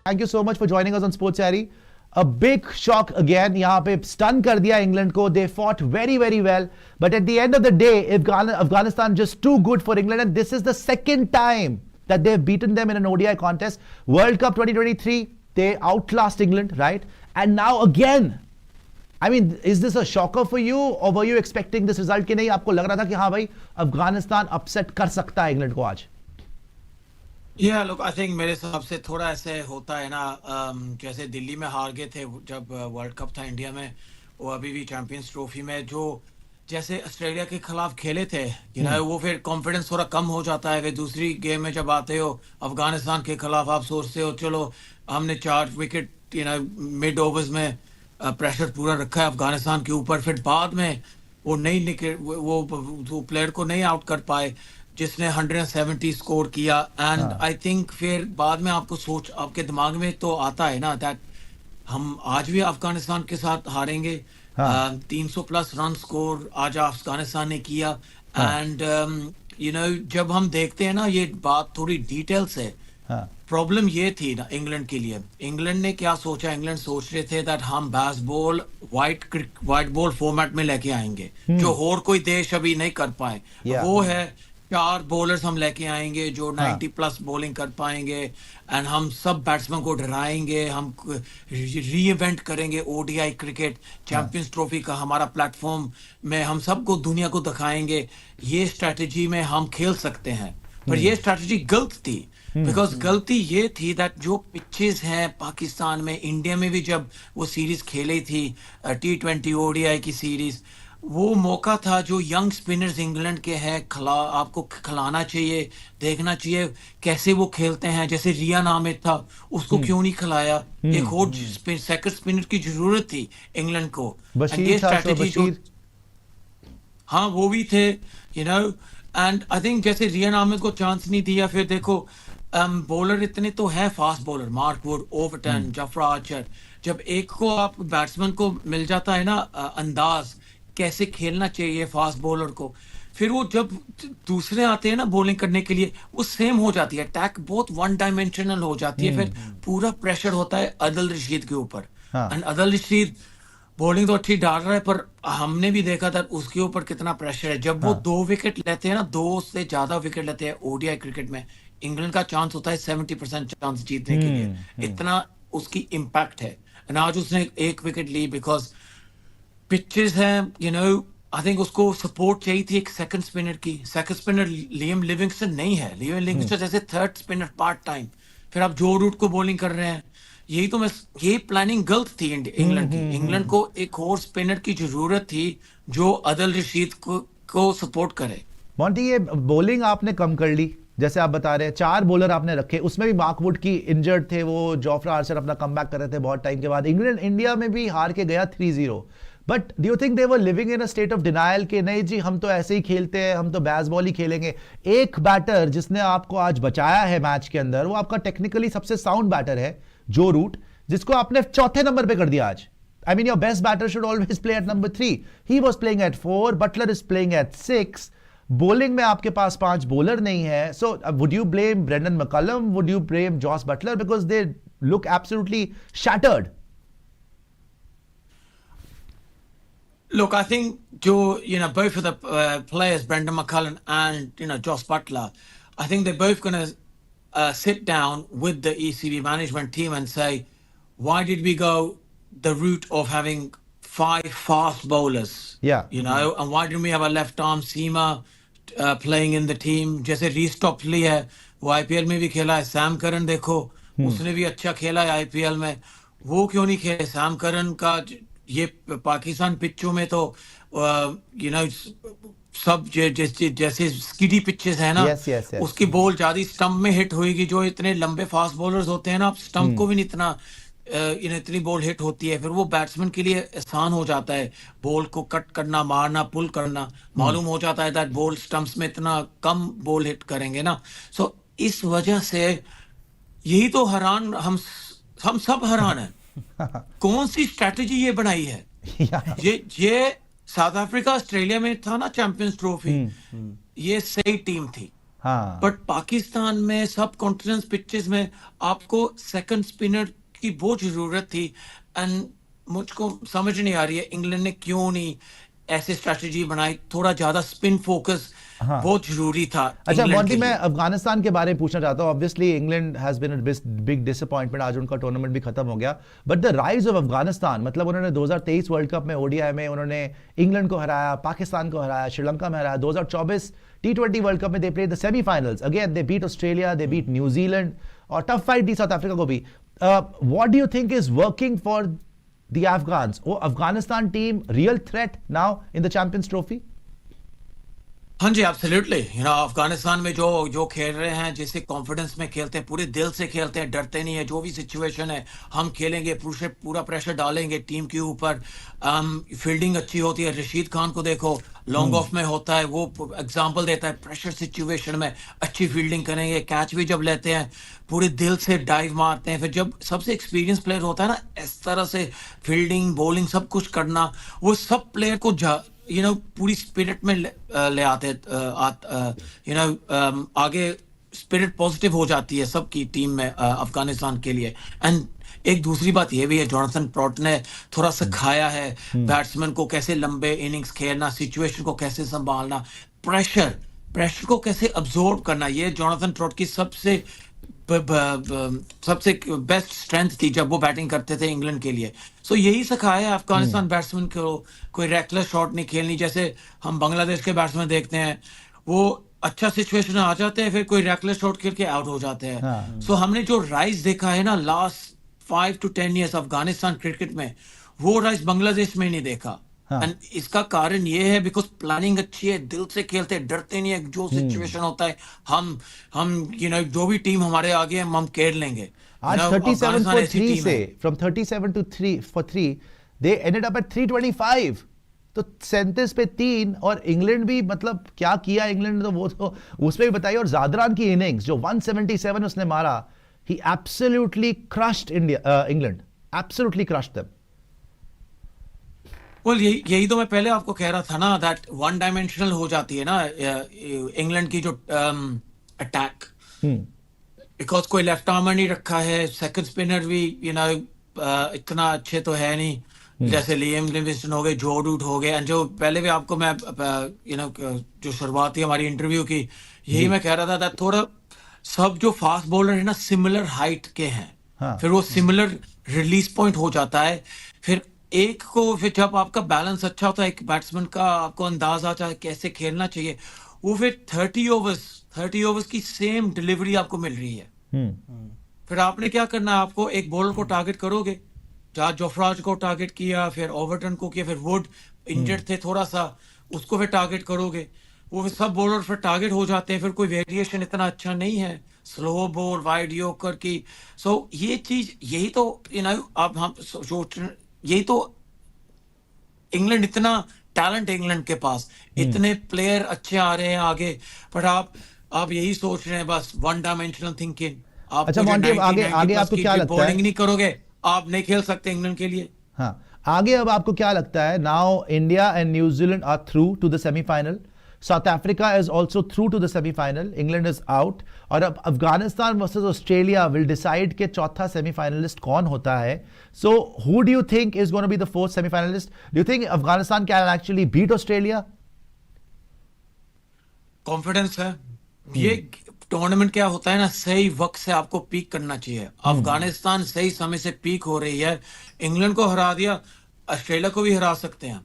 Thank you so much for joining us on Sports Diary. A big shock again. यहाँ पे stun कर दिया England को. They fought very, very well. But at the end of the day, Afghanistan just too good for England, and this is the second time that they've beaten them in an ODI contest. World Cup 2023, they outlast England, right? And now again. I mean, is this a shocker for you, or were you expecting this result? कि नहीं, आपको लग रहा था कि हाँ भाई, Afghanistan upset कर सकता है इंग्लैंड को आज? Yeah, look, I think मेरे हिसाब से थोड़ा ऐसे होता है ना, जैसे दिल्ली में हार गए थे जब वर्ल्ड कप था इंडिया में, वो अभी भी चैंपियंस ट्रॉफी में जो जैसे ऑस्ट्रेलिया के खिलाफ खेले थे, वो फिर कॉन्फिडेंस थोड़ा कम हो जाता है। फिर दूसरी गेम में जब आते हो अफगानिस्तान के खिलाफ, आप सोचते हो चलो हमने 4 विकेट मिड ओवर्स में प्रेशर पूरा रखा है अफगानिस्तान के ऊपर। फिर बाद में वो नहीं निकल, वो प्लेयर को नहीं आउट कर पाए जिसने 170 स्कोर किया। एंड आई थिंक फिर बाद में आपके दिमाग में तो आता है ना दैट हम आज भी अफगानिस्तान के साथ हारेंगे। 300 प्लस रन स्कोर आज अफगानिस्तान ने किया। एंड जब हम देखते हैं ना, ये बात थोड़ी डिटेल से, प्रॉब्लम ये थी ना इंग्लैंड के लिए, इंग्लैंड ने क्या सोचा, इंग्लैंड सोच रहे थे दैट हम बेसबॉल वाइट बॉल फॉर्मेट में लेके आएंगे, जो और कोई देश अभी नहीं कर पाए। वो है 4 बॉलर्स हम लेके आएंगे जो 90 प्लस बॉलिंग कर पाएंगे, एंड हम सब बैट्समैन को डराएंगे, हम री-इवेंट करेंगे ओडीआई क्रिकेट चैंपियंस ट्रॉफी का हमारा प्लेटफॉर्म में, हम सबको दुनिया को दिखाएंगे ये स्ट्रेटजी में हम खेल सकते हैं। पर ये स्ट्रेटजी गलत थी, बिकॉज गलती ये थी दैट जो पिचेस हैं पाकिस्तान में, इंडिया में भी जब वो सीरीज खेली थी T20 ओडीआई की सीरीज, वो मौका था जो यंग स्पिनर्स इंग्लैंड के हैं, आपको खिलाना चाहिए, देखना चाहिए कैसे वो खेलते हैं। जैसे रियान आमिर था, उसको क्यों नहीं खिलाया? एक और सेकंड स्पिनर की जरूरत थी इंग्लैंड को। ये स्ट्रेटजी जो, हाँ वो भी थे, एंड आई थिंक जैसे रियान आमिर को चांस नहीं दिया। फिर देखो बॉलर इतने तो है fast bowler, Mark Wood, Overton, जफरा Archer, जब एक को आप बैट्समैन को मिल जाता है ना अंदाज कैसे खेलना चाहिए फास्ट बॉलर को, फिर वो जब दूसरे आते हैं ना बॉलिंग करने के लिए, वो सेम हो जाती है, अटैक बहुत वन डायमेंशनल हो जाती है। फिर पूरा प्रेशर होता है अदल रशीद के ऊपर। एंड अदल रशीद बॉलिंग तो अच्छी डाल रहा है, पर हमने भी देखा था उसके ऊपर कितना प्रेशर है। जब वो 2 विकेट लेते हैं ना, 2 से ज्यादा विकेट लेते हैं ओडीआई क्रिकेट में, इंग्लैंड का चांस होता है 70% चांस जीतने के लिए, इतना उसकी इम्पैक्ट है। एंड आज उसने 1 विकेट ली बिकॉज पिचेस हैं, आई थिंक उसको सपोर्ट चाहिए थी एक सेकंड स्पिनर की। सेकंड स्पिनर लियम लिविंगस्टन नहीं है, लियम लिविंगस्टन जैसे थर्ड स्पिनर पार्ट टाइम। फिर आप जो रूट को बॉलिंग कर रहे हैं, यही प्लानिंग गलत थी इंग्लैंड की। इंग्लैंड को एक और स्पिनर की जरूरत थी जो अदल रशीद को सपोर्ट करे। मोंटी, ये बॉलिंग आपने कम कर ली, जैसे आप बता रहे हैं 4 बॉलर आपने रखे, उसमें भी मार्क वुड की इंजर्ड थे, वो जॉफ्रा आर्चर अपना कमबैक कर रहे थे बहुत टाइम के बाद। इंग्लैंड इंडिया में भी हार के गया 3-0। But do you think they were living in a state of denial कि नहीं जी हम तो ऐसे ही खेलते हैं, हम तो बेसबॉल ही खेलेंगे? एक बैटर जिसने आपको आज बचाया है मैच के अंदर, वो आपका टेक्निकली सबसे साउंड बैटर है, जो रूट, जिसको आपने 4थे नंबर पे कर दिया आज। I mean, your best batter should always play at number 3. He was playing at 4. Butler is playing at 6. Bowling में आपके पास 5 bowler नहीं है. So, would you blame Brendan McCullum? Would you blame Josh Butler? Because they look absolutely shattered. Look, I think both of the players, Brendan McCullum and Josh Butler, I think they're both going to sit down with the ECB management team and say, why did we go the route of having 5 fast bowlers? And why didn't we have a left arm seamer playing in the team? जैसे रीस Topley है, वो IPL में भी खेला है। Sam Curran देखो, उसने भी अच्छा खेला है आईपीएल में, वो क्यों नहीं खेले? सैम करन का ये पाकिस्तान पिचों में तो सब जैसे स्किडी पिचेस है ना, उसकी बॉल ज्यादा स्टंप में हिट होगी। जो इतने लंबे फास्ट बॉलर्स होते हैं ना, स्टंप को भी नहीं इतनी बॉल हिट होती है। फिर वो बैट्समैन के लिए आसान हो जाता है बॉल को कट करना, मारना, पुल करना। मालूम हो जाता है दैट बॉल स्टंप्स में इतना कम बॉल हिट करेंगे ना। सो इस वजह से यही तो हैरान, हम सब हैरान हैं। कौन सी स्ट्रेटजी ये बनाई है? ये साउथ अफ्रीका ऑस्ट्रेलिया में था ना चैंपियंस ट्रॉफी, ये सही टीम थी। हाँ बट पाकिस्तान में सब कॉन्फिडेंस पिचेस में आपको सेकंड स्पिनर की बहुत जरूरत थी। एंड मुझको समझ नहीं आ रही है इंग्लैंड ने क्यों नहीं ऐसी स्ट्रेटजी बनाई, थोड़ा ज्यादा स्पिन फोकस हाँ। बहुत जरूरी था अच्छा इंग्लैंड मोंटी, के मैं लिए। अफगानिस्तान के बारे में पूछना चाहता हूँ। Obviously England has been a big disappointment, आज उनका टूर्नामेंट भी खत्म हो गया। But the rise of Afghanistan, मतलब उन्होंने 2023 वर्ल्ड कप में ओडीआई में उन्होंने इंग्लैंड को हराया, पाकिस्तान को हराया, श्रीलंका में हराया। 2024 टी20 वर्ल्ड कप में they played the semifinals again, they beat Australia, they beat New Zealand, और टफ फाइट दी साउथ अफ्रीका को भी। What do you think is working for the Afghans? वो Afghanistan team real threat now in the Champions Trophy? हाँ जी, absolutely. Afghanistan में जो जो खेल रहे हैं, जैसे कॉन्फिडेंस में खेलते हैं, पूरे दिल से खेलते हैं, डरते नहीं है। जो भी सिचुएशन है हम खेलेंगे, पूरा प्रेशर डालेंगे टीम के ऊपर। फील्डिंग अच्छी होती है, रशीद खान को देखो, लॉन्ग ऑफ में होता है, वो एग्जांपल देता है प्रेशर सिचुएशन में अच्छी फील्डिंग करेंगे। कैच भी जब लेते हैं पूरे दिल से डाइव मारते हैं। फिर जब सबसे एक्सपीरियंस प्लेयर होता है ना, इस तरह से फील्डिंग बॉलिंग सब कुछ करना, वो सब प्लेयर को पूरी स्पिरिट में ले आते आगे स्पिरिट पॉजिटिव हो जाती है सबकी टीम में अफगानिस्तान के लिए। एंड एक दूसरी बात ये भी है, जोनाथन ट्रॉट ने थोड़ा सिखाया है बैट्समैन को कैसे लंबे इनिंग्स खेलना, सिचुएशन को कैसे संभालना, प्रेशर को कैसे अब्सॉर्ब करना। ये जोनाथन ट्रॉट की सबसे सबसे बेस्ट स्ट्रेंथ थी जब वो बैटिंग करते थे इंग्लैंड के लिए। सो यही सिखाया है अफगानिस्तान बैट्समैन को, कोई रेकलेस शॉट नहीं खेलनी। जैसे हम बांग्लादेश के बैट्समैन देखते हैं, वो अच्छा सिचुएशन आ जाते हैं, फिर कोई रेकलेस शॉट खेल के आउट हो जाते हैं। हाँ। सो हमने जो राइज देखा है ना last 5 to 10 years Afghanistan cricket में, वो राइज बांग्लादेश में नहीं देखा। हाँ। एंड इसका कारण ये है बिकॉज प्लानिंग अच्छी है, दिल से खेलते हैं, डरते नहीं है। जो सिचुएशन होता है हम जो भी टीम हमारे आगे है हम खेल लेंगे। आज 37 for 3 से, from 37 to 3 for 3 they ended up at 325। तो 37 पे 3, और इंग्लैंड भी मतलब क्या किया इंग्लैंड ने, तो वो तो उसमें भी बताइए। और जादरान की इनिंग्स जो 177 उसने मारा, he absolutely crushed England, absolutely crushed them. well, यही तो मैं पहले आपको कह रहा था ना, दैट वन डायमेंशनल हो जाती है ना इंग्लैंड की जो अटैक, बिकॉज कोई लेफ्ट आर्मर नहीं रखा है, सेकंड स्पिनर भी इतना अच्छे तो है नहीं, जैसे लियम लिविंगस्टन हो गए, जो रूट हो गए। एंड जो पहले भी आपको मैं जो शुरुआत थी हमारी इंटरव्यू की, यही मैं कह रहा था थोड़ा सब जो फास्ट बॉलर है ना सिमिलर हाइट के हैं। हाँ। फिर वो सिमिलर रिलीज पॉइंट हो जाता है। फिर एक को फिर जब आपका बैलेंस अच्छा होता है, एक बैट्समैन का आपको अंदाज आता है कैसे खेलना चाहिए, वो फिर 30 ओवर्स की सेम डिलीवरी आपको मिल रही है। फिर आपने क्या करना है, आपको एक बॉलर को टारगेट करोगे, जॉर्ज जोफ्राज को टारगेट किया, फिर ओवरटन को किया, फिर वुड इंजर्ड थे थोड़ा सा, उसको फिर टारगेट करोगे, वो फिर सब बॉलर फिर टारगेट हो जाते हैं। फिर कोई वेरिएशन इतना अच्छा नहीं है स्लो बॉल वाइड यॉर्कर की। सो ये चीज, यही तो आप हम सोच, यही तो इंग्लैंड, इतना टैलेंट इंग्लैंड के पास, इतने प्लेयर अच्छे आ रहे हैं आगे, पर आप यही सोच रहे हैं बस वन डायमेंशनल थिंकिंग। आप अच्छा मोंटी, आगे आपको क्या लगता है, बॉलिंग नहीं करोगे आप नहीं खेल सकते इंग्लैंड के लिए। हाँ, आगे अब आपको क्या लगता है? Now India and New Zealand are through to the semifinal, South Africa is also through to the semifinal, England is out, और अब Afghanistan versus Australia will decide के चौथा सेमीफाइनलिस्ट कौन होता है। So who do you think is gonna be the fourth semifinalist? Do you think Afghanistan can actually beat Australia? Confidence है। ये tournament क्या होता है ना, सही वक्त से आपको पीक करना चाहिए। अफगानिस्तान सही समय से पीक हो रही है, इंग्लैंड को हरा दिया, ऑस्ट्रेलिया को भी हरा सकते हैं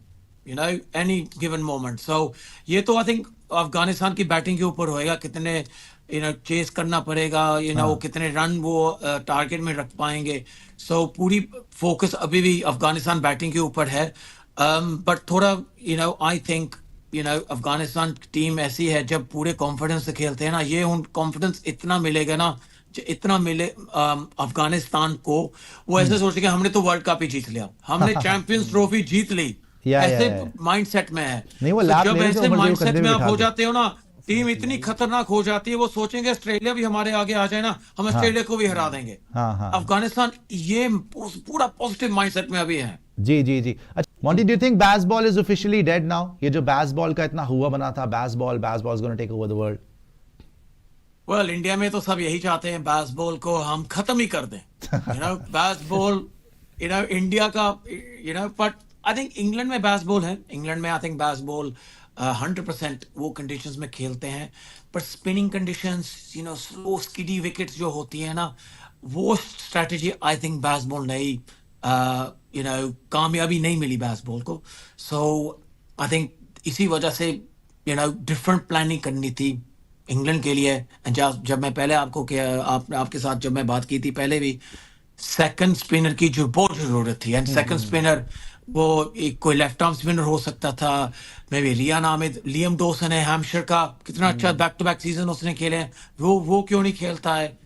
एनी गिवन मोमेंट। सो ये तो आई थिंक अफगानिस्तान की बैटिंग के ऊपर होएगा, कितने चेस करना पड़ेगा, वो कितने रन वो टारगेट में रख पाएंगे। सो पूरी फोकस अभी भी अफगानिस्तान बैटिंग के ऊपर है। बट थोड़ा आई थिंक अफगानिस्तान टीम ऐसी है, जब पूरे कॉन्फिडेंस से खेलते हैं ना, ये उन कॉन्फिडेंस इतना मिलेगा ना, इतना मिले अफगानिस्तान को, वो ऐसे सोचेंगे हमने तो वर्ल्ड कप ही जीत लिया, हमने चैंपियंस ट्रॉफी जीत ली, ऐसे माइंडसेट में है। नहीं, वो जब ऐसे माइंडसेट में आप हो जाते हो ना, टीम इतनी खतरनाक हो जाती है, वो सोचेंगे ऑस्ट्रेलिया भी हमारे आगे आ जाए ना, हम ऑस्ट्रेलिया को भी हरा देंगे। अफगानिस्तान ये पूरा पॉजिटिव माइंडसेट में अभी है। जी जी जी। अच्छा Monty, do you think Bazball is officially dead now? ये जो बेसबॉल का इतना हुआ बना था, Bazball is gonna take over the world. Well India में तो सब यही चाहते हैं बास्केटबॉल को हम खत्म ही कर दें, बास्केटबॉल, इंडिया का, बट आई थिंक इंग्लैंड में बास्केटबॉल है, इंग्लैंड में आई थिंक बास्केटबॉल 100% वो कंडीशंस में खेलते हैं, पर स्पिनिंग कंडीशंस, स्लो स्किडी विकेट्स जो होती है ना, वो स्ट्रेटजी आई थिंक बास्केटबॉल नहीं, कामयाबी नहीं मिली बास्केटबॉल को। सो आई थिंक इसी वजह से डिफरेंट प्लानिंग करनी थी इंग्लैंड के लिए। जब मैं पहले आपके साथ जब मैं बात की थी पहले भी, सेकंड स्पिनर की जो बहुत जरूरत थी, एंड सेकंड स्पिनर वो एक कोई लेफ्ट आर्म स्पिनर हो सकता था, maybe Rehan Ahmed, Liam Dawson है हैम्पशायर का, कितना अच्छा बैक टू बैक सीजन उसने खेले हैं, वो क्यों नहीं खेलता है,